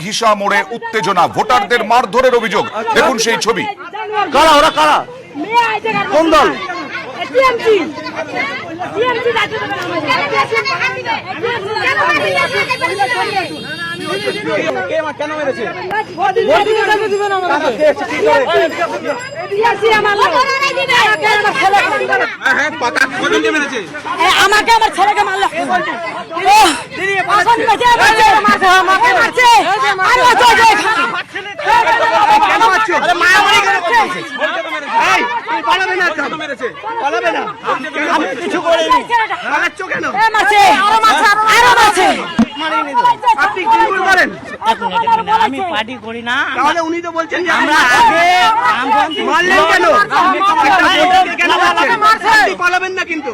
ঘিসা মোড়ে উত্তেজনা, ভোটারদের মারধরের অভিযোগ। দেখুন সেই ছবি। কারা ওরা, কারা, কোন দল? কেন মেরেছে? আমাকে আমার ছেলেকে মারলো। আমি পার্টি করি না। তাহলে উনি তো বলছেন যে আমরা আগে মারলেন কেন? পালাবেন না কিন্তু।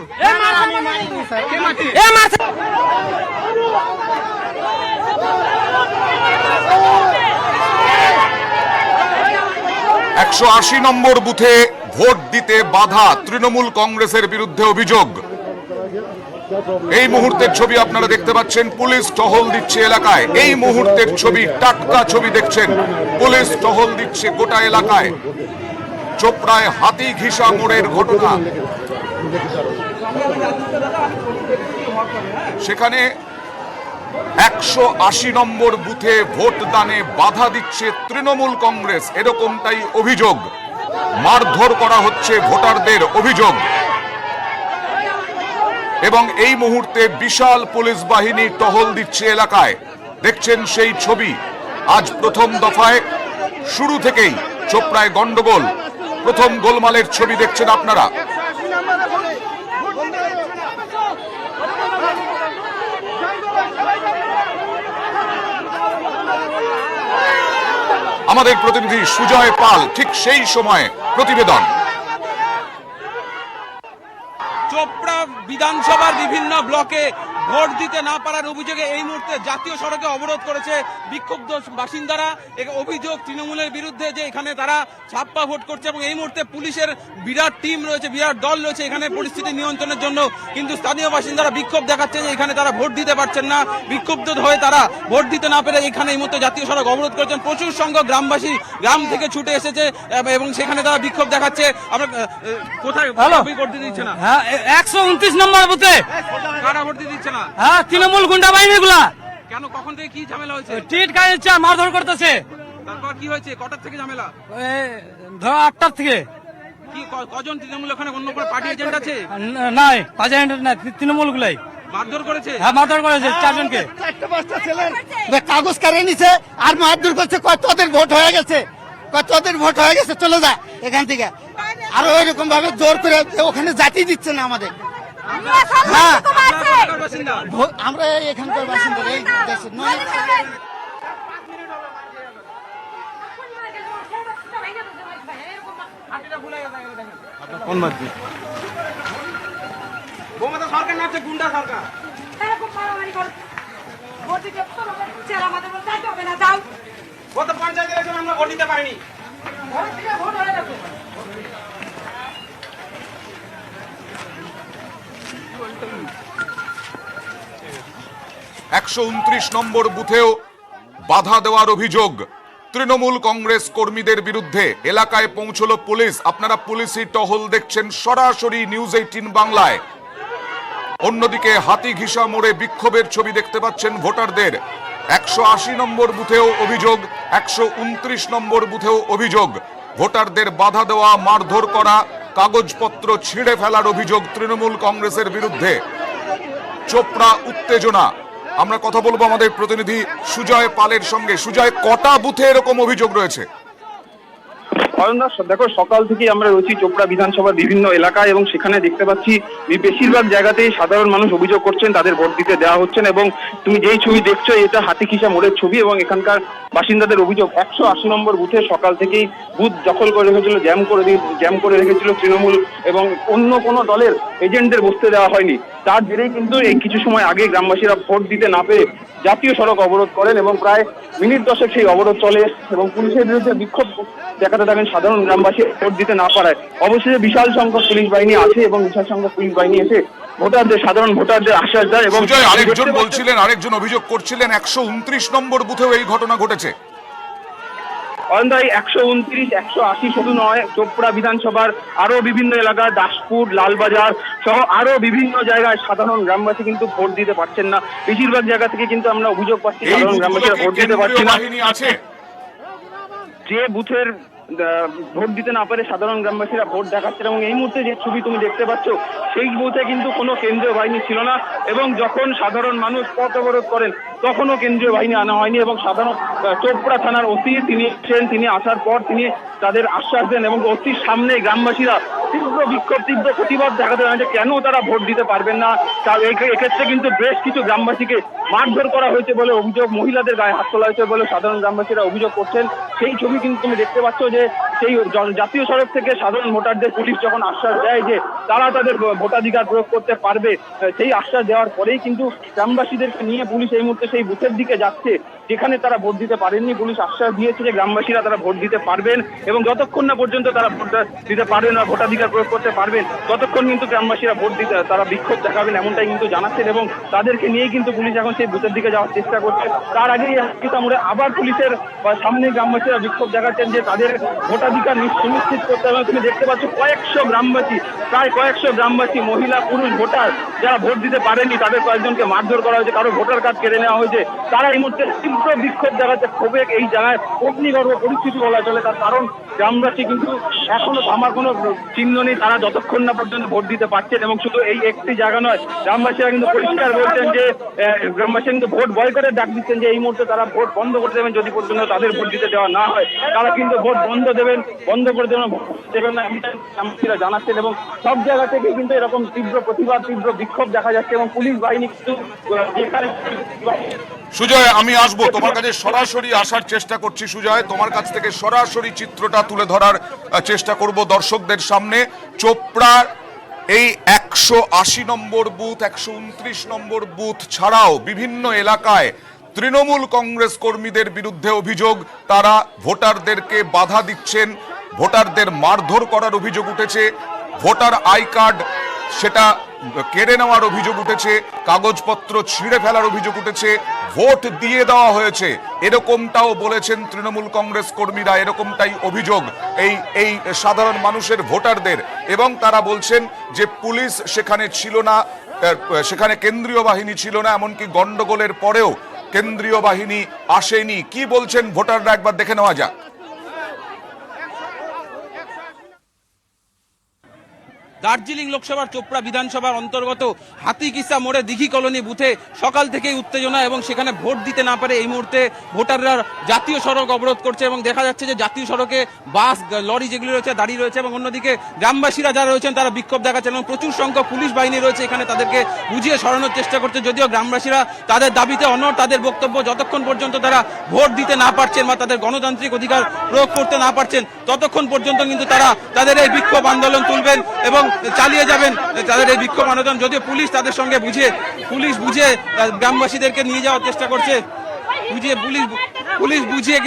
180 নম্বর বুথে ভোট দিতে বাধা, তৃণমূল কংগ্রেসের বিরুদ্ধে অভিযোগ। এই মুহূর্তের ছবি আপনারা দেখতে পাচ্ছেন, পুলিশ টহল দিচ্ছে এলাকায়। এই মুহূর্তের ছবি, টাটকা ছবি দেখছেন, পুলিশ টহল দিচ্ছে গোটা এলাকায়। চোপড়ায় হাতি ঘিসা মোড়ের ঘটনা, সেখানে 180 নম্বর বুথে ভোট দানে বাধা দিচ্ছে তৃণমূল কংগ্রেস, এরকমটাই অভিযোগ। মারধর করা হচ্ছে ভোটারদের, অভিযোগ। এবং এই মুহূর্তে বিশাল পুলিশ বাহিনী টহল দিচ্ছে এলাকায়। দেখছেন সেই ছবি। আজ প্রথম দফায় শুরু থেকেই চোপড়ায় গন্ডগোল, প্রথম গোলমালের ছবি দেখছেন আপনারা। আমাদের প্রতিনিধি সুজয় পাল ঠিক সেই সময় প্রতিবেদন। চোপড়া বিধানসভার বিভিন্ন ব্লকে ভোট দিতে না পারার অভিযোগে এই মুহূর্তে জাতীয় সড়কে অবরোধ করেছে বিক্ষুব্ধ বাসিন্দারা। অভিযোগ তৃণমূলের বিরুদ্ধে যে এখানে তারা ছাপ্পা ভোট করছে এবং এই মুহূর্তে পুলিশের বিরাট টিম রয়েছে, বিরাট দল রয়েছে এখানে পরিস্থিতি নিয়ন্ত্রণের জন্য। কিন্তু স্থানীয় বাসিন্দারা বিক্ষোভ দেখাচ্ছে যে এখানে তারা ভোট দিতে পারছেন না। বিক্ষুব্ধ হয়ে তারা ভোট দিতে না পেরে এখানে এই মুহূর্তে জাতীয় সড়ক অবরোধ করেছেন। প্রচুর সংখ্যক গ্রামবাসী গ্রাম থেকে ছুটে এসেছে এবং সেখানে তারা বিক্ষোভ দেখাচ্ছে। আমরা কোথায় ভোট দিতে দিচ্ছে না? 129 নম্বর বুথে কারা ভোট দিতে দিচ্ছে না? হ্যাঁ, তৃণমূল গুন্ডা বাহিনী গুলা। কেন, কখন থেকে কি ঝামেলা হয়েছে? টিট খাইছে, মারধর করতেছে। তারপর কি হয়েছে? কটার থেকে ঝামেলা? ধরো 8টার থেকে। কি কজন তৃণমূল ওখানে অন্য কোনো পার্টি এজেন্ট আছে? নাই, পার্টি এজেন্ট নাই, তৃণমূল গুলাই মারধর করেছে। হ্যাঁ, মারধর করেছে 4 জনকে। 4-5টা ছেলের কাগজ কারে নিছে আর মারধর করছে। তোদের ভোট হয়ে গেছে, তোদের ভোট হয়ে গেছে, চলে যা এখান থেকে। আর ওইরকম ভাবে জোর করে ওখানে জাতি দিচ্ছে না আমাদের। হ্যাঁ, আমরা এখানকার বাসিন্দা, এই দেশের নয়। কোন মাধ্যমে বোমাটা সরকার না হচ্ছে গুন্ডা সরকার। গত পঞ্চায়েত ইলেকশন আমরা ভোট দিতে পারিনি। 129 নম্বর বুথেও বাধা দেওয়ার অভিযোগ তৃণমূল কংগ্রেস কর্মীদের বিরুদ্ধে। এলাকায় পৌঁছলো পুলিশ। আপনারা পুলিশি টহল দেখছেন সরাসরি নিউজ 18 বাংলায়। অন্যদিকে হাতি ঘিসা মোড়ে বিক্ষোভের ছবি দেখতে পাচ্ছেন ভোটারদের। 180 নম্বর বুথেও অভিযোগ, 129 নম্বর বুথেও অভিযোগ। ভোটারদের বাধা দেওয়া, মারধর করা, কাগজপত্র ছিঁড়ে ফেলার অভিযোগ তৃণমূল কংগ্রেসের বিরুদ্ধে। চোপড়া উত্তেজনা। আমরা কথা বলবো আমাদের প্রতিনিধি সুজয় পালের সঙ্গে। সুজয়, কটা বুথে এরকম অভিযোগ রয়েছে? দেখো, সকাল থেকে আমরা রয়েছি চোপড়া বিধানসভার বিভিন্ন এলাকায় এবং সেখানে দেখতে পাচ্ছি বেশিরভাগ জায়গাতেই সাধারণ মানুষ অভিযোগ করছেন তাদের ভোট দিতে দেওয়া হচ্ছে না। এবং তুমি যেই ছবি দেখছো এটা হাতিখিসা মোড়ের ছবি এবং এখানকার বাসিন্দাদের অভিযোগ 180 নম্বর বুথে সকাল থেকেই বুথ দখল করে রেখেছিল, জ্যাম করে রেখেছিল তৃণমূল এবং অন্য কোনো দলের এজেন্টদের বসতে দেওয়া হয়নি। তার জেরেই কিন্তু এই কিছু সময় আগে গ্রামবাসীরা ভোট দিতে না পেরে জাতীয় সড়ক অবরোধ করেন এবং প্রায় মিনিট 10 সেই অবরোধ চলে এবং পুলিশের বিরুদ্ধে বিক্ষোভ দেখাতে থাকেন সাধারণ গ্রামবাসী ভোট দিতে না পারায় অবশেষে বিশাল সংখ্যক পুলিশ বাহিনী আছে এবং বিশাল সংখ্যক পুলিশ বাহিনী এসে সাধারণ ভোটারদের আশ্বাস দেয়। এবং সুজয়, আরেকজন বলছিলেন, আরেকজন অভিযোগ করছিলেন 129 নম্বর বুথেও এই ঘটনা ঘটেছে। অন্যায় 129, 180 শুধু নয়, চোপড়া বিধানসভার আরো বিভিন্ন এলাকা, দাসপুর, লালবাজার সহ আরো বিভিন্ন জায়গায় সাধারণ গ্রামবাসী কিন্তু ভোট দিতে পারছেন না। বেশিরভাগ জায়গা থেকে কিন্তু আমরা অভিযোগ পাচ্ছি এই সাধারণ গ্রামবাসীরা ভোট দিতে পারছেন না। বাহিনী আছে যে বুথের ভোট দিতে না পারে সাধারণ গ্রামবাসীরা ভোট দেখাচ্ছেন এবং এই মুহূর্তে যে ছবি তুমি দেখতে পাচ্ছ সেই বুথে কিন্তু কোনো কেন্দ্রীয় বাহিনী ছিল না এবং যখন সাধারণ মানুষ পথ অবরোধ করেন তখনও কেন্দ্রীয় বাহিনী আনা হয়নি এবং সাধারণ চোপড়া থানার ওসি তিনি এসেছেন, তিনি আসার পর তিনি তাদের আশ্বাস দেন এবং ওসির সামনে গ্রামবাসীরা তীব্র বিক্ষোভ, তীব্র প্রতিবাদ দেখাতে পারেন যে কেন তারা ভোট দিতে পারবেন না। এক্ষেত্রে কিন্তু বেশ কিছু গ্রামবাসীকে মারধর করা হয়েছে বলে অভিযোগ, মহিলাদের গায়ে হাত তোলা হয়েছে বলে সাধারণ গ্রামবাসীরা অভিযোগ করছেন। সেই ছবি কিন্তু তুমি দেখতে পাচ্ছ যে সেই জাতীয় সড়ক থেকে সাধারণ ভোটারদের পুলিশ যখন আশ্বাস দেয় যে তারা তাদের ভোটাধিকার প্রয়োগ করতে পারবে, সেই আশ্বাস দেওয়ার পরেই কিন্তু গ্রামবাসীদেরকে নিয়ে পুলিশ এই মুহূর্তে সেই বুথের দিকে যাচ্ছে যেখানে তারা ভোট দিতে পারেননি। পুলিশ আশ্বাস দিয়েছে যে গ্রামবাসীরা তারা ভোট দিতে পারবেন এবং যতক্ষণ না পর্যন্ত তারা ভোট দিতে পারবেন না, ভোটাধিকার প্রয়োগ করতে পারবেন, ততক্ষণ কিন্তু গ্রামবাসীরা ভোট দিতে তারা বিক্ষোভ দেখাবেন এমনটাই কিন্তু জানাচ্ছেন এবং তাদেরকে নিয়েই কিন্তু পুলিশ এখন সেই বুথের দিকে যাওয়ার চেষ্টা করছে। তার আগেই মোড়ে আবার পুলিশের সামনে গ্রামবাসীরা বিক্ষোভ দেখাচ্ছেন যে তাদের ভোটাধিকার সুনিশ্চিত করতে হবে। তুমি দেখতে পাচ্ছ কয়েকশো গ্রামবাসী, প্রায় কয়েকশো গ্রামবাসী, মহিলা পুরুষ ভোটার যারা ভোট দিতে পারেনি তাদের কয়েকজনকে মারধর করা হয়েছে, কারো ভোটার কার্ড কেড়ে নেওয়া হয়েছে। তারা এই মুহূর্তে তীব্র বিক্ষোভ দেখাচ্ছে, ক্ষোভে এই জায়গায় অগ্নিগর্ভ পরিস্থিতি বলা চলে। তার কারণ গ্রামবাসী কিন্তু এখনো থামার কোনো চিহ্ন নেই, তারা যতক্ষণ না পর্যন্ত ভোট দিতে পারছেন। এবং শুধু এই একটি জায়গা নয়, গ্রামবাসীরা কিন্তু পরিষ্কার বলছেন যে গ্রামবাসী কিন্তু ভোট বয়কটের ডাক দিচ্ছেন যে এই মুহূর্তে তারা ভোট বন্ধ করে দেবেন, যদি পর্যন্ত তাদের ভোট দিতে দেওয়া না হয় তারা কিন্তু ভোট বন্ধ করে দেবেন না, গ্রামবাসীরা জানাচ্ছেন। এবং সব জায়গা থেকে কিন্তু এরকম তীব্র প্রতিবাদ, তীব্র বিক্ষোভ দেখা যাচ্ছে এবং পুলিশ বাহিনী কিন্তু এখানে। সুজয়, আমি আসবো তোমার কাছে, সরাসরি আসার চেষ্টা করছি। সুজয়, তোমার কাছ থেকে সরাসরি চিত্রটা তুলে ধরার চেষ্টা করব দর্শকদের সামনে। চোপড়ার এই 180 নম্বর বুথ, 129 নম্বর বুথ ছাড়াও বিভিন্ন এলাকায় তৃণমূল কংগ্রেস কর্মীদের বিরুদ্ধে অভিযোগ, তারা ভোটারদেরকে বাধা দিচ্ছেন, ভোটারদের মারধর করার অভিযোগ উঠেছে, ভোটার আই কার্ড সেটা কেড়ে নেওয়ার অভিযোগ উঠেছে, কাগজপত্র ছিঁড়ে ফেলার অভিযোগ উঠেছে, ভোট দিয়ে দেওয়া হয়েছে, এরকমটাও বলেছেন তৃণমূল কংগ্রেস কর্মীরা। এরকমটাই অভিযোগ এই সাধারণ মানুষের, ভোটারদের। এবং তারা বলছেন যে পুলিশ সেখানে ছিল না, সেখানে কেন্দ্রীয় বাহিনী ছিল না, এমনকি গন্ডগোলের পরেও কেন্দ্রীয় বাহিনী আসেনি। কি বলছেন ভোটাররা একবার দেখে নেওয়া যাক। দার্জিলিং লোকসভার চোপড়া বিধানসভার অন্তর্গত হাতিকিসা মোড়ে দিঘি কলোনি বুথে সকাল থেকেই উত্তেজনা এবং সেখানে ভোট দিতে না পারে এই মুহূর্তে ভোটাররা জাতীয় সড়ক অবরোধ করছে এবং দেখা যাচ্ছে যে জাতীয় সড়কে বাস, লরি যেগুলি রয়েছে দাঁড়িয়ে রয়েছে এবং অন্যদিকে গ্রামবাসীরা যারা রয়েছেন তারা বিক্ষোভ দেখাচ্ছেন এবং প্রচুর সংখ্যক পুলিশ বাহিনী রয়েছে এখানে, তাদেরকে বুঝিয়ে সরানোর চেষ্টা করছে। যদিও গ্রামবাসীরা তাদের দাবিতে অনড়, তাদের বক্তব্য যতক্ষণ পর্যন্ত তারা ভোট দিতে না পারছেন বা তাদের গণতান্ত্রিক অধিকার প্রয়োগ করতে না পারছেন ততক্ষণ পর্যন্ত কিন্তু তারা তাদের এই বিক্ষোভ আন্দোলন তুলবেন এবং চালিয়ে যাবেন তাদের এই বিক্ষোভ আন্দোলন। যদিও পুলিশ তাদের সঙ্গে বুঝিয়ে গ্রামবাসীদেরকে নিয়ে যাওয়ার চেষ্টা করছে, পুলিশ বুঝিয়ে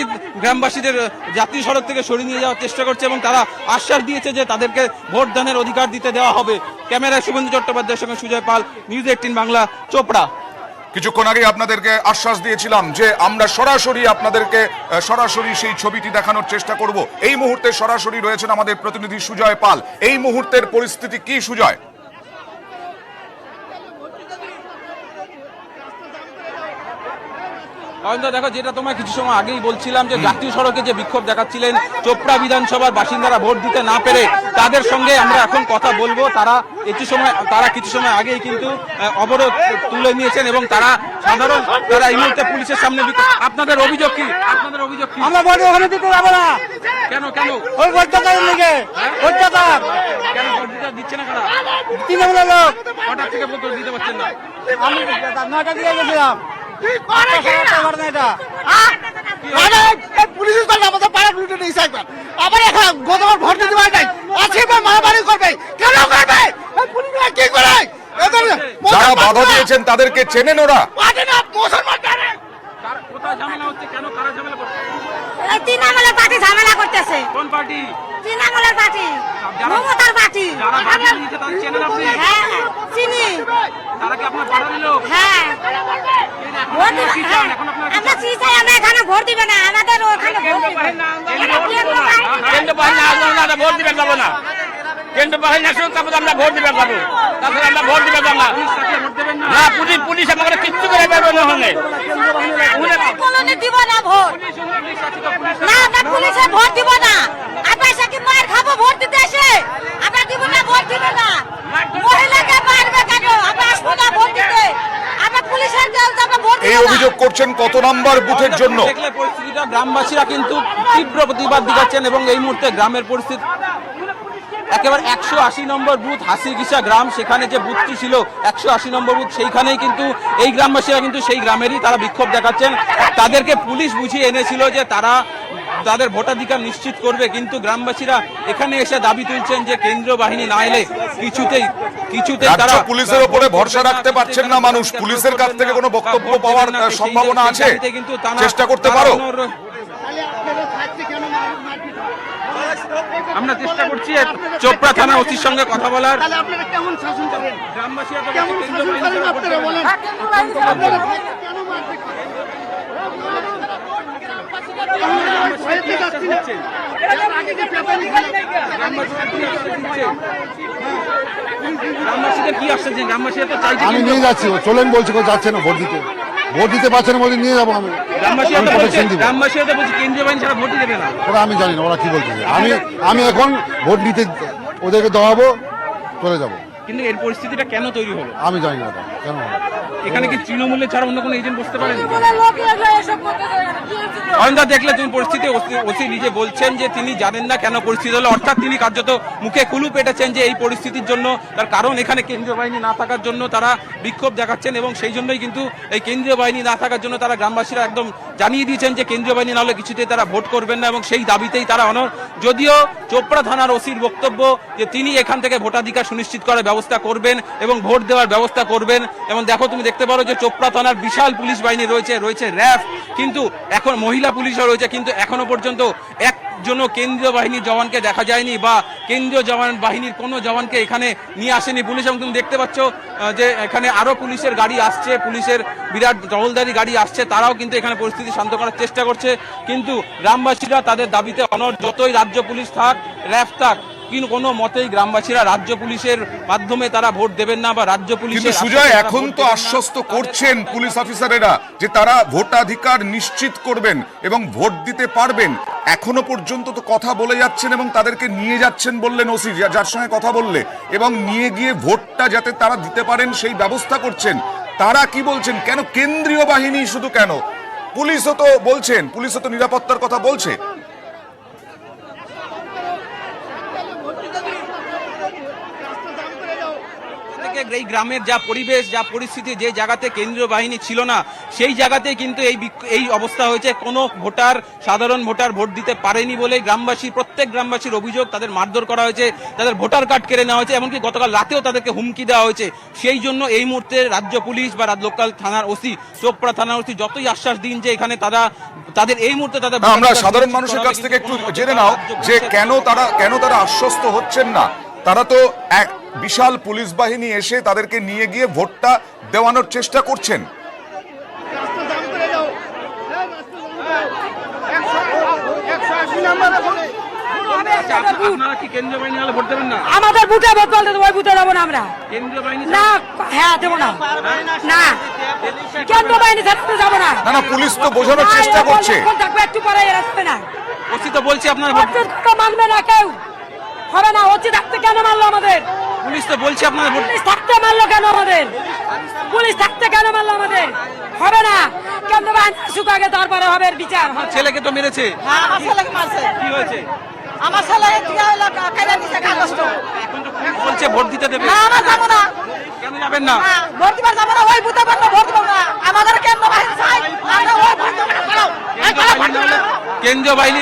গ্রামবাসীদের জাতীয় সড়ক থেকে সরিয়ে নিয়ে যাওয়ার চেষ্টা করছে এবং তারা আশ্বাস দিয়েছে যে তাদেরকে ভোট দানের অধিকার দিতে দেওয়া হবে। ক্যামেরায় শুভেন্দু চট্টোপাধ্যায়ের সঙ্গে সুজয় পাল, নিউজ 18 বাংলা, চোপড়া। কিছুক্ষণ আগে আপনাদেরকে আশ্বাস দিয়েছিলাম যে আমরা সরাসরি আপনাদেরকে সরাসরি সেই ছবিটি দেখানোর চেষ্টা করব। এই মুহূর্তে সরাসরি রয়েছেন আমাদের প্রতিনিধি সুজয় পাল। এই মুহূর্তের পরিস্থিতি কি সুজয়? দেখো, যেটা তোমায় কিছু সময় আগেই বলছিলাম যে জাতীয় সড়কে যে বিক্ষোভ দেখাচ্ছিলেন চোপড়া বিধানসভার বাসিন্দারা ভোট দিতে না পেরে, তাদের সঙ্গে আমরা এখন কথা বলবো। তারা কিছু সময় আগেই কিন্তু অবরোধ তুলে নিয়েছেন এবং তারা এই মুহূর্তে পুলিশের সামনে। আপনাদের অভিযোগ কি? আমরা ভোট ওখানে দিতে যাবো না। কেন? ওই ভোটটাকারের লিগে, ভোটটাকার কেন ভোট দিচ্ছে না? কারা? তৃণমূলের লোক। কটার থেকে ভোট দিতে পারছেন না? আমি 9টা দিয়ে গেছিলাম। পুলিশের আমাদের পাড়া লুটে নিয়েছে একবার, আবার এখন গতবার ভোট দিতে পারে নাই, আছে মারামারি করবে। কেন করবে? পুলিশরা কি করে? যারা বাধা দিয়েছেন তাদেরকে চেনেন ওরা? মুসলমান কোথায় ঝামেলা হচ্ছে? কেন কারা ঝামেলা করছে? তৃণমূলের পার্টি ঝামেলা করতেছে, কোন পার্টি? তৃণমূলের পার্টি, যারা- মমতার পার্টি। যারা বাধা দিয়েছে তাদের চেনেন আপনি? হ্যাঁ চিনি, তারা কি আপনার পাড়ার লোক? হ্যাঁ ভোট দিবে, কি হ্যাঁ। চান? এখন আপনারা কি আমরা কি চাই? আমরা এখানে ভোট দিবে না, আমাদের ওখানে ভোট দিবে। কেন্দ্র বাহিনী আসলে আমরা ভোট দিবে যাবো না। কেন্দ্র বাহিনী আসুন তারপর আমরা ভোট দিবে যাবো, তারপরে আমরা ভোট দিবে যাবো না। পুলিশ থাকলে ভোট দেবেন না? না, পুলিশ আমাকে কিচ্ছু করে পারবে না হলে। কোনোদিন দিব না ভোট, পুলিশ আছে তো, পুলিশ না আমরা পুলিশে ভোট দিব না। আমরা এসে কি মার খাবো ভোট দিতে এসে? আমরা দিব না, ভোট দিব না। মহিলাকে মারবে কেন? আমরা আসবো না ভোট দিতে, আমরা পুলিশের দল যাবো ভোট এই দিব না। অভিযোগ করছেন কত নাম্বার বুথের জন্য? দেখলে পরিস্থিতিটা, গ্রামবাসীরা কিন্তু তীব্র প্রতিবাদ দেখাচ্ছেন এবং এই মুহূর্তে গ্রামের পরিস্থিতি একেবারে 180 নম্বর বুথ হাসিগিসা গ্রাম, সেখানে যে বুথটি ছিল 180 নম্বর বুথ, সেইখানেই কিন্তু এই গ্রামবাসীরা কিন্তু সেই গ্রামেরই তারা বিক্ষোভ দেখাচ্ছেন। তাদেরকে পুলিশ বুঝিয়ে এনেছিল যে তারা তাদের ভোটাধিকার নিশ্চিত করবে, কিন্তু গ্রামবাসীরা এখানে এসে দাবি তুলছেন যে কেন্দ্রীয় বাহিনী না এলে কিছুতেই রাজ্য তারা পুলিশের উপরে ভরসা রাখতে পারছেন না মানুষ। পুলিশের কাছ থেকে কোনো বক্তব্য পাওয়ার সম্ভাবনা আছে? চেষ্টা করতে পারো। আমরা চেষ্টা করছি চোপড়া থানা ওসির সঙ্গে কথা বলার। তাহলে আপনারা কেমন শাসন করেন? গ্রামবাসীরা তো কেমন বলছে শাসন করেন আপনারা বলেন? আপনারা কেন মারপিট করেন? ভয়ে তো যাচ্ছি না। এর আগে যে পেপারি খেলা, গ্রামবাসীদের কি আসছে যে গ্রামবাসীরা তো চাইছে আমি নিয়ে যাচ্ছি, ও চলেন বলছে, কেউ যাচ্ছে না ভোট দিতে। ভোট দিতে পারছে না বলে নিয়ে যাবো আমি। গ্রামবাসীরা আমি তো বলছে protection দিব। গ্রামবাসীরা তো বলছে কেন্দ্রীয় বাহিনী ছাড়া ভোটই দেবে না। ওরা আমি জানি না ওরা কি বলতেছে। আমি এখন ভোট দিতে ওদেরকে দেওয়াবো, চলে যাব। কিন্তু এর পরিস্থিতিটা কেন তৈরি হলো? আমি জানি না ওটা কেন হলো। এখানে কি তৃণমূলের ছাড়া অন্য কোনো এজেন্ট বসতে পারেন? লোক এগুলো এসব করতেছে, কি হচ্ছে? অয়ন্দা, দেখলে তুমি পরিস্থিতি, ওসি নিজে বলছেন যে তিনি জানেন না কেন পরিস্থিতি হলো, অর্থাৎ তিনি কার্যত মুখে কুলু পেটেছেন যে এই পরিস্থিতির জন্য, তার কারণ এখানে কেন্দ্রীয় বাহিনী না থাকার জন্য তারা বিক্ষোভ দেখাচ্ছেন এবং সেই জন্যই কিন্তু এই কেন্দ্রীয় বাহিনী না থাকার জন্য তারা গ্রামবাসীরা একদম জানিয়ে দিয়েছেন যে কেন্দ্রীয় বাহিনী না হলে কিছুতেই তারা ভোট করবেন না এবং সেই দাবিতেই তারা অনর। যদিও চোপড়া থানার ওসির বক্তব্য যে তিনি এখান থেকে ভোটাধিকার সুনিশ্চিত করার ব্যবস্থা করবেন এবং ভোট দেওয়ার ব্যবস্থা করবেন। এবং দেখো, তুমি দেখতে পারো যে চোপড়া থানার বিশাল পুলিশ বাহিনী রয়েছে র্যাব, কিন্তু এখন মহিলা পুলিশও রয়েছে, কিন্তু এখনো পর্যন্ত একজনও কেন্দ্রীয় বাহিনীর জওয়ানকে দেখা যায়নি বা কেন্দ্রীয় বাহিনীর কোনো জওয়ানকে এখানে নিয়ে আসেনি পুলিশ। এবং তুমি দেখতে পাচ্ছ যে এখানে আরো পুলিশের গাড়ি আসছে, পুলিশের বিরাট টহলদারি গাড়ি আসছে, তারাও কিন্তু এখানে পরিস্থিতি শান্ত করার চেষ্টা করছে। কিন্তু গ্রামবাসীরা তাদের দাবিতে অনড়, যতই রাজ্য পুলিশ থাক, র্যাব থাক, কিন্তু কোনো মতেই গ্রামবাসীরা রাজ্য পুলিশের মাধ্যমে তারা ভোট দেবেন না বা রাজ্য কিন্তু পুলিশের সুজয়, এখন তো আশ্বস্ত করছেন পুলিশ অফিসারেরা যে তারা ভোটাধিকার নিশ্চিত করবেন এবং ভোট দিতে পারবেন। এখনো পর্যন্ত তো কথা বলে যাচ্ছেন এবং তাদেরকে নিয়ে যাচ্ছেন বললেন ওসি, যার সঙ্গে কথা বললে, এবং নিয়ে গিয়ে ভোটটা যাতে তারা দিতে পারেন সেই ব্যবস্থা করছেন। তারা কি বলছেন? কেন কেন্দ্রীয় বাহিনী শুধু কেন? পুলিশও তো বলছেন, পুলিশও তো নিরাপত্তার কথা বলছে। এই গ্রামের যা পরিবেশ, যা পরিস্থিতি, যে জায়গাতে কেন্দ্রীয় বাহিনী ছিল না সেই জায়গাতে কিন্তু এই অবস্থা হয়েছে। কোনো ভোটার, সাধারণ ভোটার ভোট দিতে পারেনি বলে প্রত্যেক গ্রামবাসীর অভিযোগ, তাদের মারধর করা হয়েছে, তাদের ভোটার কার্ড কেড়ে নেওয়া হয়েছে, এমনকি গতকাল রাতেও তাদেরকে হুমকি দেওয়া হয়েছে। সেই জন্য এই মুহূর্তে রাজ্য পুলিশ বা লোকাল থানার ওসি, চোপড়া থানার ওসি যতই আশ্বাস দিন যে এখানে তাদের এই মুহূর্তে তাদের আমরা সাধারণ মানুষের কাছ থেকে একটু জেনে নাও যে কেন তারা আশ্বস্ত হচ্ছেন না। তারা তো এক বিশাল পুলিশ বাহিনী এসে তাদেরকে নিয়ে গিয়ে ভোটটা দেওয়ানোর চেষ্টা করছেন। রাস্তা জাম করে দাও। হ্যাঁ, রাস্তা জাম করে দাও। 180 নাম্বার এখন আপনারা কি কেন্দ্রীয় বাহিনী হলে ভোট দেবেন না? আমাদের বুথে ভোট বলতে ওই বুথে যাবো না আমরা, কেন্দ্রীয় বাহিনী না হ্যাঁ দেবো না, না কেন্দ্র বাহিনী থাকতে যাবো না। না না, পুলিশ তো বোঝানোর চেষ্টা করছে। থাকবে একটু পরে এরা থাকবে না, ওসি তো বলছে আপনারা ভোট, মানবে না কেউ, হবে না। ওসি থাকতে কেন মারলো আমাদের? পুলিশ তো বলছে আপনারা ভোট, পুলিশ থাকতে মারলো কেন আমাদের? পুলিশ থাকতে কেন মারলো আমাদের? হবে না, কেন্দ্র বাহিনী আসুক আগে, তারপরে হবে এর বিচার। ছেলেকে তো মেরেছে, হ্যাঁ আমার ছেলেকে মারছে, কি হয়েছে? আমার ছেলে থেকে হলো কাইরা নিছে কাগজ। এখন তো পুলিশ বলছে ভোট দিতে দেবে, না আমরা যাবো না, কেন যাবেন না? ভোট দিবার যাবো না, ওই বুথে ভোট দেবো না। আমাদের কেন্দ্র বাহিনী চাই, আমরা ওই ভোট দেবো না। কেন্দ্রীয় বাহিনী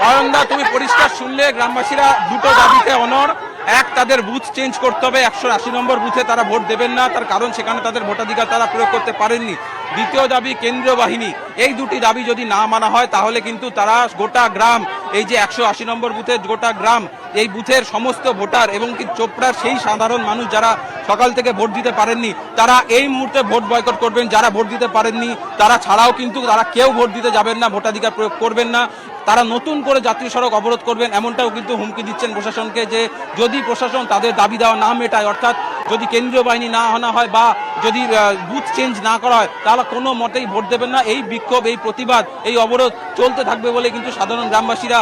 অয়ন্দা, তুমি পরিষ্কার শুনলে, গ্রামবাসীরা দুটো দাবিতে অনড়। এক, তাদের বুথ চেঞ্জ করতে হবে, 180 নম্বর বুথে তারা ভোট দেবেন না, তার কারণ সেখানে তাদের ভোটাধিকার তারা প্রয়োগ করতে পারেননি। দ্বিতীয় দাবি কেন্দ্রীয় বাহিনী। এই দুটি দাবি যদি না মানা হয় তাহলে কিন্তু তারা গোটা গ্রাম, এই যে 180 নম্বর বুথের গোটা গ্রাম, এই বুথের সমস্ত ভোটার এবং কি চোপড়ার সেই সাধারণ মানুষ যারা সকাল থেকে ভোট দিতে পারেননি, তারা এই মুহূর্তে ভোট বয়কট করবেন। যারা ভোট দিতে পারেননি তারা ছাড়াও কিন্তু তারা কেউ ভোট দিতে যাবেন না, ভোটাধিকার প্রয়োগ করবেন না। তারা নতুন করে জাতীয় সড়ক অবরোধ করবেন, এমনটাও কিন্তু হুমকি দিচ্ছেন প্রশাসনকে, যে যদি প্রশাসন তাদের দাবি দেওয়া না মেটায়, অর্থাৎ যদি কেন্দ্রীয় বাহিনী না আনা হয় বা যদি বুথ চেঞ্জ না করা হয়, তাহলে কোনো মতেই ভোট দেবেন না। এই বিক্ষোভ, এই প্রতিবাদ, এই অবরোধ চলতে থাকবে বলে কিন্তু সাধারণ গ্রামবাসীরা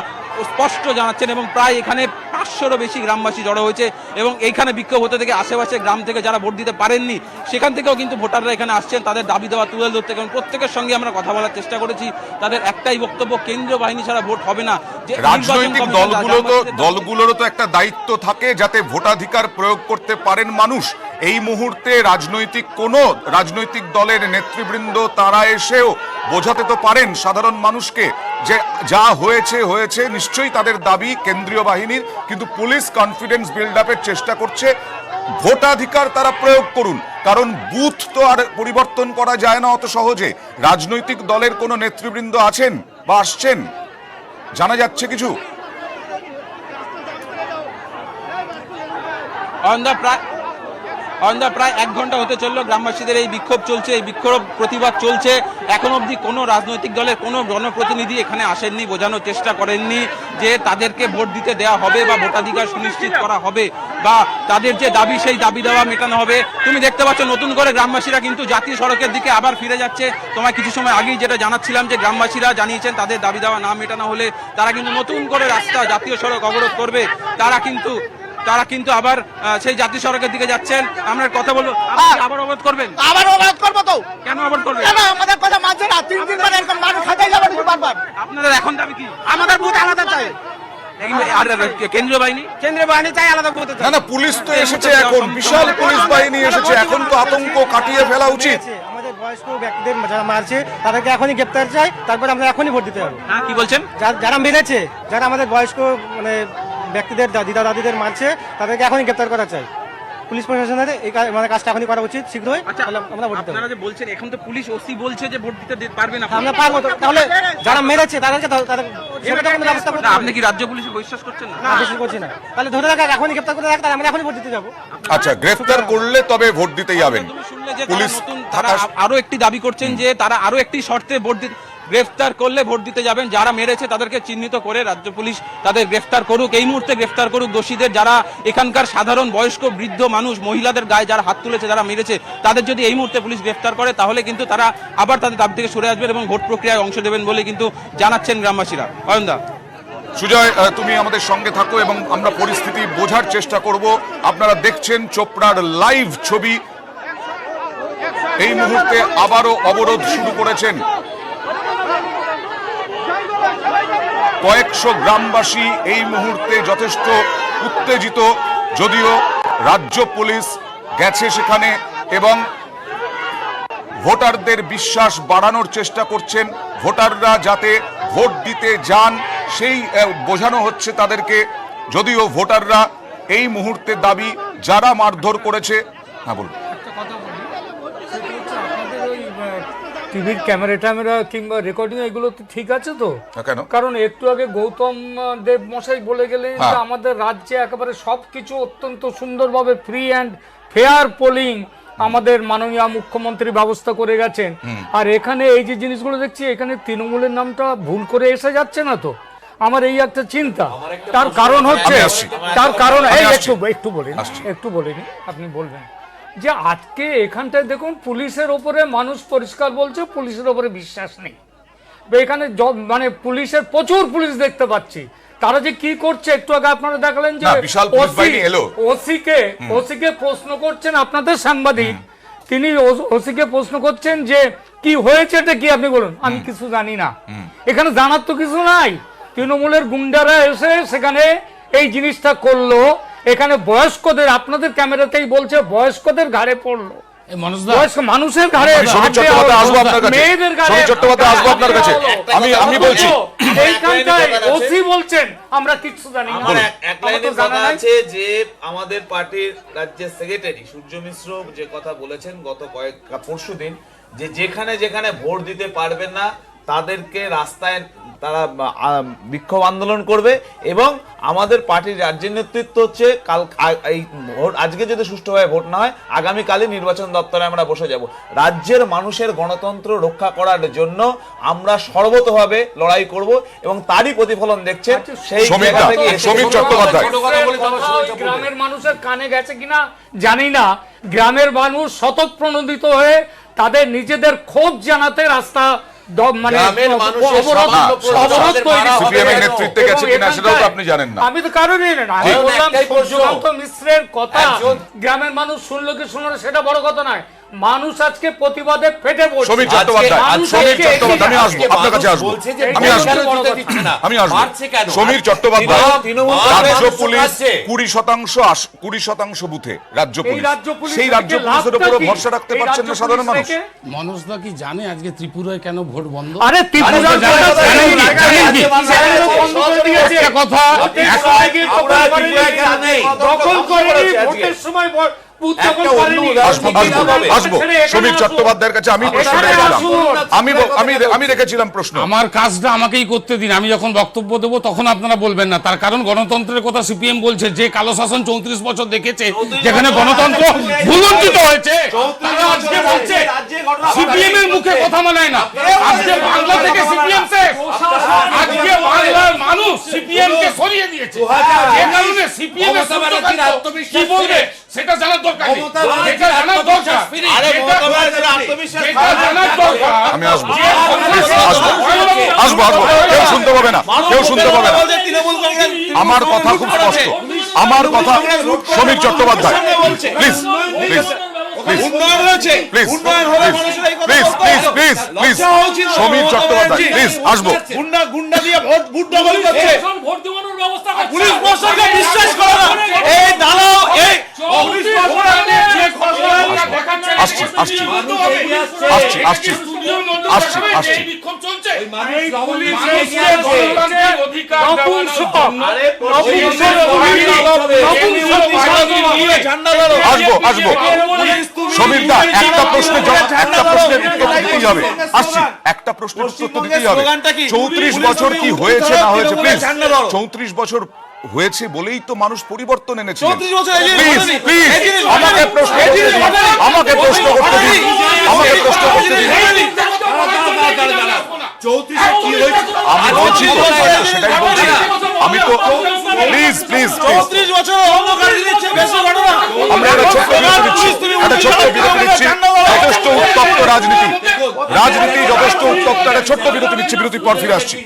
স্পষ্ট জানাচ্ছেন। এবং প্রায় এখানে 500-রও বেশি গ্রামবাসী জড়ো হয়েছে এবং এইখানে বিক্ষোভ হতে থেকে আশেপাশে গ্রাম থেকে যারা ভোট দিতে পারেননি সেখান থেকেও কিন্তু ভোটাররা এখানে আসছেন তাদের দাবি দেওয়া তুলে ধরতে। এবং প্রত্যেকের সঙ্গে আমরা কথা বলার চেষ্টা করেছি, তাদের একটাই বক্তব্য, কেন্দ্রীয় বাহিনী ছাড়া ভোট হবে না। যে রাজনৈতিক দলগুলোরও তো একটা দায়িত্ব থাকে যাতে ভোটাধিকার প্রয়োগ করতে পারেন মানুষ। এই মুহূর্তে রাজনৈতিক দলের নেতৃবৃন্দ তারা এসেও বোঝাতে তো পারেন সাধারণ মানুষকে যে যা হয়েছে, নিশ্চয়ই তাদের দাবি কেন্দ্রীয় বাহিনীর, কিন্তু পুলিশ কনফিডেন্স বিল্ড আপের চেষ্টা করছে। ভোটাধিকার তারা প্রয়োগ করুন, কারণ বুথ তো আর পরিবর্তন করা যায় না অত সহজে। রাজনৈতিক দলের কোনো নেতৃবৃন্দ আছেন বা আসছেন, জানা যাচ্ছে কিছু? প্রায় 1 ঘন্টা হতে চললো গ্রামবাসীদের এই বিক্ষোভ চলছে, এই বিক্ষোভ প্রতিবাদ চলছে। এখন অবধি কোনো রাজনৈতিক দলের কোনো জনপ্রতিনিধি এখানে আসেননি, বোঝানোর চেষ্টা করেননি যে তাদেরকে ভোট দিতে দেওয়া হবে বা ভোটাধিকার সুনিশ্চিত করা হবে বা তাদের যে দাবি সেই দাবি দেওয়া মেটানো হবে। তুমি দেখতে পাচ্ছ নতুন করে গ্রামবাসীরা কিন্তু জাতীয় সড়কের দিকে আবার ফিরে যাচ্ছে। তোমায় কিছু সময় আগেই যেটা জানাচ্ছিলাম যে গ্রামবাসীরা জানিয়েছেন তাদের দাবি দেওয়া না মেটানো হলে তারা কিন্তু নতুন করে রাস্তা, জাতীয় সড়ক অবরোধ করবে। তারা কিন্তু আবার সেই জাতীয় সড়কের দিকে যাচ্ছেন। আমরা কথা বলবো, আবার অবরোধ করবেন? আবার অবরোধ করবো তো। কেন অবরোধ করবেন? কেন আমাদের কথা মানছে না? 3 বার এরকম মানুষ খাতায় যাবে বারবার। আপনাদের এখন দাবি কি? আমাদের বুথ আলাদা চাই। আর কেন্দ্রীয় বাহিনী চাই আলাদা বুথ। না, পুলিশ তো এসেছে, এখন বিশাল পুলিশ বাহিনী এসেছে, এখন তো আতঙ্ক কাটিয়ে ফেলা উচিত। আমাদের বয়স্ক ব্যক্তিদের যারা মারছে তাদেরকে এখনই গ্রেপ্তার চাই, তারপর আমরা এখনই ভোট দিতে পারবো। হ্যাঁ, কি বলছেন? যারা মেরেছে, যারা আমাদের বয়স্ক মানে ব্যক্তিদের দাদিদের মারছে, তাদেরকে এখনই গ্রেপ্তার করা চাই। পুলিশ প্রশাসনের এই কাজটা এখনই করা উচিত শীঘ্রই। আমরা ভোট দিতে আপনারা যে বলছেন এখন তো পুলিশ ওসি বলছে যে ভোট দিতে পারবেন না, আমরা পারবো তো। তাহলে যারা মেরেছে তাদেরকে ব্যবস্থা করতে। আপনি কি রাজ্য পুলিশে বিশ্বাস করছেন না? বিশ্বাস করছি না। তাহলে ধরে রাখা, এখনই গ্রেপ্তার করে রাখা, আমরা এখনই ভোট দিতে যাবো। আচ্ছা, গ্রেফতার করলে তবে ভোট দিতে যাবেন। তুমি শুনলে যে পুলিশ তারা আরো একটি দাবি করছেন যে তারা আরো একটি শর্তে ভোট দিতে, গ্রেফতার করলে ভোট দিতে যাবেন। যারা মেরেছে তাদেরকে চিহ্নিত করে রাজ্য পুলিশ তাদের গ্রেফতার করুক, এই মুহূর্তে গ্রেফতার করুক দোষীদের। যারা এখানকার সাধারণ বয়স্ক বৃদ্ধ মানুষ, মহিলাদের গায়ে যারা হাত তুলেছে, যারা মেরেছে, তাদের যদি এই মুহূর্তে পুলিশ গ্রেফতার করে তাহলে কিন্তু তারা আবার তাদের দাবি থেকে সরে আসবেন এবং ভোট প্রক্রিয়ায় অংশ নেবেন বলে কিন্তু জানাচ্ছেন গ্রামবাসীরা। অয়নদা, সুজয়, তুমি আমাদের সঙ্গে থাকো এবং আমরা পরিস্থিতি বোঝার চেষ্টা করব। আপনারা দেখছেন চোপড়ার লাইভ ছবি। এই মুহূর্তে আবারও অবরোধ শুরু করেছেন কয়েকশো গ্রামবাসী। এই মুহূর্তে যথেষ্ট উত্তেজিত, যদিও রাজ্য পুলিশ গেছে সেখানে এবং ভোটারদের বিশ্বাস বাড়ানোর চেষ্টা করছেন। ভোটাররা যাতে ভোট দিতে যান সেই বোঝানো হচ্ছে তাদেরকে, যদিও ভোটাররা এই মুহূর্তে দাবি যারা মারধর করেছে। হ্যাঁ, বলুন। টিভির ক্যামেরা কিংবা রেকর্ডিং এগুলো তো ঠিক আছে তো? কেন? কারণ একটু আগে গৌতম দেব মশাই বলে গেলেন যে আমাদের রাজ্যে একেবারে সবকিছু অত্যন্ত সুন্দরভাবে ফ্রি অ্যান্ড ফেয়ার পোলিং আমাদের মাননীয় মুখ্যমন্ত্রী ব্যবস্থা করে গেছেন। আর এখানে এই যে জিনিসগুলো দেখছি, এখানে তৃণমূলের নামটা ভুল করে এসে যাচ্ছে না তো? আমার এই একটা চিন্তা। তার কারণ হচ্ছে, একটু বলিনি, আপনি বলবেন যে আজকে এখানটায় দেখুন পুলিশের ওপরে মানুষ পরিষ্কার বলছে পুলিশের ওপরে বিশ্বাস নেই। এখানে মানে পুলিশের প্রচুর পুলিশ দেখতে পাচ্ছি, তারা যে কি করছে একটু আগে আপনারা দেখলেন যে ওসিকে প্রশ্ন করছেন আপনাদের সাংবাদিক, তিনি ওসিকে প্রশ্ন করছেন যে কি হয়েছে, এটা কি আপনি বলুন। আমি কিছু জানি না, এখানে জানার তো কিছু নাই। তৃণমূলের গুন্ডারা এসে সেখানে এই জিনিসটা করলো, এখানে বয়স্কদের, আপনাদের ক্যামেরাতেই বলছে বয়স্কদের ঘাড়ে পড়লো, মানুষের ঘাড়ে, মেয়েদের ঘাড়ে। আমি বলছি এইখানটায় ওসি বলছেন আমরা কিচ্ছু জানি না। আমার এক আমার তো লাইনে জানা কথা নাই। আছে যে আমাদের পার্টির রাজ্যের সেক্রেটারি সূর্য মিশ্র যে কথা বলেছেন গত পরশুদিন, যে যেখানে যেখানে ভোট দিতে পারবেন না তাদেরকে রাস্তায় তারা বিক্ষোভ আন্দোলন করবে, এবং আমাদের পার্টির রাজ্যের নেতৃত্ব হচ্ছে এই ভোট আজকে যদি সুষ্ঠুভাবে ভোট না হয় আগামীকালই নির্বাচন দপ্তরে আমরা বসে যাব। রাজ্যের মানুষের গণতন্ত্র রক্ষা করার জন্য আমরা সর্বতভাবে লড়াই করব, এবং তারই প্রতিফলন দেখছেন সেই জায়গা থেকে সমীর চট্টোপাধ্যায়। গ্রামের মানুষের কানে গেছে কিনা জানি না, গ্রামের মানুষ স্বতঃপ্রণোদিত হয়ে তাদের নিজেদের ক্ষোভ জানাতে রাস্তা গ্রামের মানুষের সামান্য অবরোধ তৈরি করে। সিপিএম এর নেতৃত্বে গেছে কিনা সেটাও তো আপনি জানেন না। আমি তো কারণই না, আমি বললাম সূর্যকান্ত মিশ্রের কথা গ্রামের মানুষ শুনলো কি শুনলো না সেটা বড় কথা নয়, মানুষ আজকে প্রতিবাদে ফেটে পড়ছে। সমীর চট্টোপাধ্যায়, আমি আসবো আপনার কাছে, আসবো আমি আসবো সমীর চট্টোপাধ্যায়। রাজ্য পুলিশ 20% বুথে রাজ্য পুলিশ, সেই রাজ্য পুলিশের উপরে ভরসা রাখতে পারছেন না সাধারণ মানুষ। মানুষরা কি জানে আজকে ত্রিপুরায় কেন ভোট বন্ধ? আরে ত্রিপুরার কথা দখল করে ভোটের সময় আসবো সমীর চট্টোপাধ্যায়ের কাছে। আমি প্রশ্ন রেখেছিলাম, আমি রেখেছিলাম প্রশ্ন। আমার কাজটা আমাকেই করতে দিন, আমি যখন বক্তব্য দেবো তখন আপনারা বলবেন না। তার কারণ গণতন্ত্রের কথা সিপিএম বলছে, যে কালো শাসন 34 বছর দেখেছে, যেখানে গণতন্ত্র ভুলুণ্ঠিত হয়েছে, তারা আজকে বলছে সিপিএম এর মুখে কথা মানায় না। আজকে বাংলা থেকে সিপিএম শেষ, আজকে বাংলার মানুষ সিপিএম কে সরিয়ে দিয়েছে, যে কারণে সিপিএম এর কি বলবে সেটা জানার দরকার নেই। এটা জানার দরকার, আমি আসবো, আসবো, কেউ শুনতে পাবে না, কেউ শুনতে পাবে না। আমার কথা খুব স্পষ্ট, আমার কথা। সমীর চট্টোপাধ্যায় প্লিজ, প্লিজ, উন্নয়ন হয়েছে, উন্নয়ন হলে মানুষের এই কথা সমীর চট্টোপাধ্যায় প্লিজ, আসবো। গুন্ডা দিয়ে ভোট দখল করছে, পুলিশ প্রশাসনকে বিশ্বাস করে না, এই দালাল, এই পুলিশ আসছি, আসছি, আসছি, আসছি, আসছি, আসছি। আসবো, আসবো। সমীর দা, একটা প্রশ্নের উত্তর দিতেই হবে। আসছি, একটা প্রশ্নের উত্তর দিতেই হবে। 34 বছর কি হয়েছে না হয়েছে প্লিজ, 34 বছর হয়েছে বলেই তো মানুষ পরিবর্তন এনেছে। প্লিজ, প্লিজ, আমাকে প্রশ্ন করতে দিন, আমাকে প্রশ্ন করতে দিন, আমাকে প্রশ্ন করতে দিন। আমি বলছি তো, সেটাই বলছি আমি তো। প্লিজ, প্লিজ, প্লিজ, আমরা একটা ছোট্ট বিরতি দিচ্ছি, একটা ছোট্ট বিরতি দিচ্ছি। যথেষ্ট উত্তপ্ত রাজনীতি, যথেষ্ট উত্তপ্ত। একটা ছোট্ট বিরতি নিচ্ছি, বিরতির পর ফিরে আসছি।